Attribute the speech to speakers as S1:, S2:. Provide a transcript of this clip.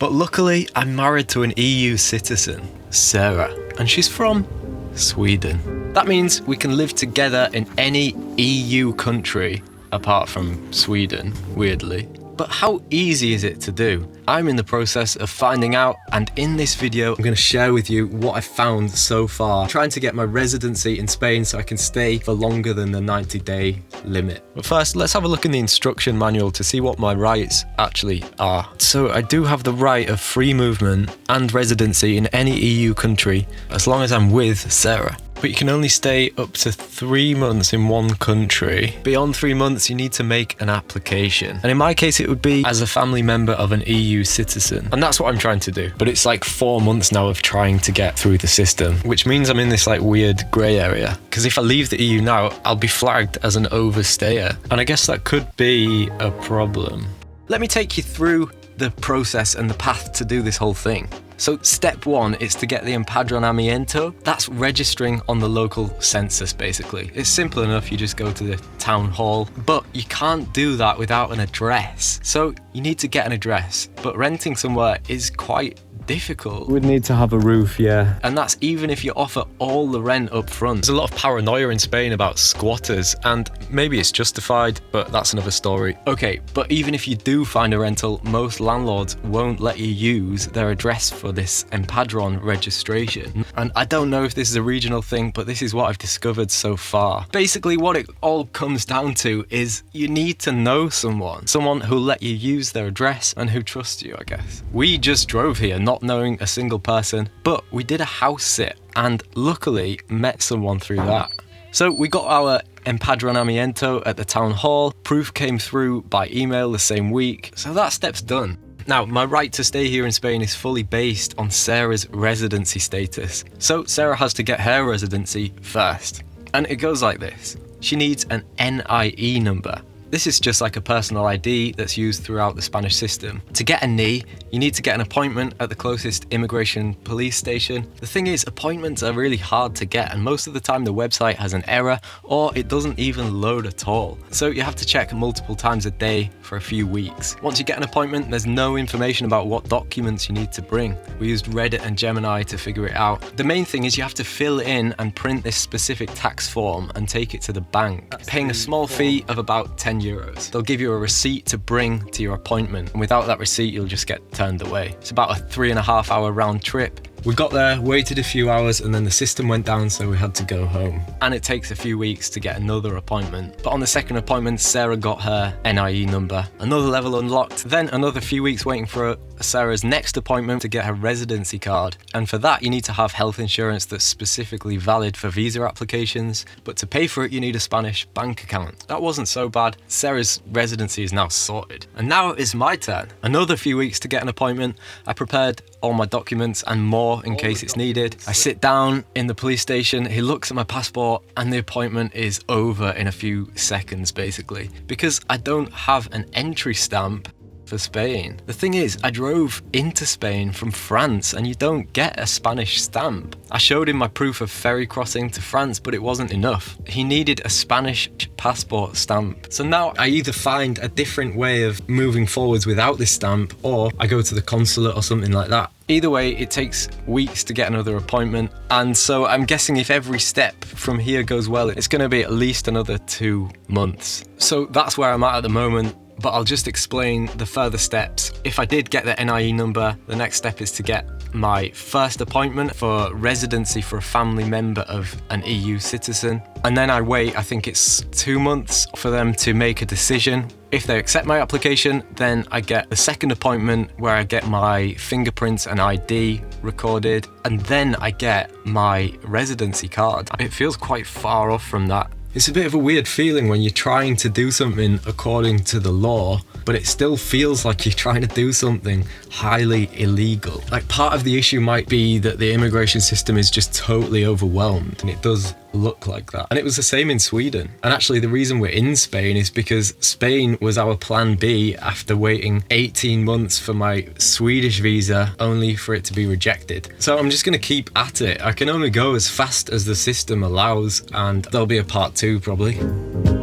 S1: But luckily, I'm married to an EU citizen, Sarah, and she's from Sweden. That means we can live together in any EU country apart from Sweden, weirdly. But how easy is it to do? I'm in the process of finding out, and in this video, I'm going to share with you what I've found so far, trying to get my residency in Spain so I can stay for longer than the 90-day limit. But first, let's have a look in the instruction manual to see what my rights actually are. So I do have the right of free movement and residency in any EU country, as long as I'm with Sarah. But you can only stay up to 3 months in one country. Beyond 3 months, you need to make an application. And in my case, it would be as a family member of an EU citizen. And that's what I'm trying to do. But it's like 4 months now of trying to get through the system, which means I'm in this like weird grey area. Because if I leave the EU now, I'll be flagged as an overstayer. And I guess that could be a problem. Let me take you through the process and the path to do this whole thing. So step 1 is to get the empadronamiento. That's registering on the local census, basically. It's simple enough, you just go to the town hall, but you can't do that without an address. So you need to get an address, but renting somewhere is quite difficult.
S2: We'd need to have a roof, yeah.
S1: And that's even if you offer all the rent up front. There's a lot of paranoia in Spain about squatters, and maybe it's justified, but that's another story. Okay, but even if you do find a rental, most landlords won't let you use their address for this empadron registration. And I don't know if this is a regional thing, but this is what I've discovered so far. Basically, what it all comes down to is you need to know someone who'll let you use their address and who trusts you, I guess. We just drove here, not knowing a single person, but we did a house sit and luckily met someone through that. So we got our empadronamiento at the town hall. Proof came through by email the same week, so that step's done. Now, my right to stay here in Spain is fully based on Sarah's residency status. So Sarah has to get her residency first. And it goes like this. She needs an NIE number. This is just like a personal ID that's used throughout the Spanish system. To get a NIE, you need to get an appointment at the closest immigration police station. The thing is, appointments are really hard to get, and most of the time the website has an error or it doesn't even load at all. So you have to check multiple times a day for a few weeks. Once you get an appointment, there's no information about what documents you need to bring. We used Reddit and Gemini to figure it out. The main thing is you have to fill in and print this specific tax form and take it to the bank, paying a small fee of about €10. They'll give you a receipt to bring to your appointment, and without that receipt you'll just get turned away. It's about a 3.5 hour round trip. We got there, waited a few hours, and then the system went down, so we had to go home. And it takes a few weeks to get another appointment. But on the second appointment, Sarah got her NIE number. Another level unlocked, then another few weeks waiting for Sarah's next appointment to get her residency card. And for that, you need to have health insurance that's specifically valid for visa applications. But to pay for it, you need a Spanish bank account. That wasn't so bad. Sarah's residency is now sorted. And now it's my turn. Another few weeks to get an appointment. I prepared all my documents and more in case it's needed. I sit down in the police station, he looks at my passport, and the appointment is over in a few seconds, basically, because I don't have an entry stamp for Spain. The thing is, I drove into Spain from France and you don't get a Spanish stamp. I showed him my proof of ferry crossing to France, but it wasn't enough. He needed a Spanish passport stamp. So now I either find a different way of moving forwards without this stamp, or I go to the consulate or something like that. Either way, it takes weeks to get another appointment, and so I'm guessing if every step from here goes well, it's going to be at least another 2 months. So that's where I'm at the moment. But I'll just explain the further steps. If I did get the NIE number, the next step is to get my first appointment for residency for a family member of an EU citizen. And then I wait, I think it's 2 months for them to make a decision. If they accept my application, then I get the second appointment where I get my fingerprints and ID recorded, and then I get my residency card. It feels quite far off from that. It's a bit of a weird feeling when you're trying to do something according to the law, but it still feels like you're trying to do something highly illegal. Like, part of the issue might be that the immigration system is just totally overwhelmed, and it does look like that. And it was the same in Sweden. And actually the reason we're in Spain is because Spain was our plan B after waiting 18 months for my Swedish visa, only for it to be rejected. So I'm just going to keep at it. I can only go as fast as the system allows, and there'll be a part 2 probably.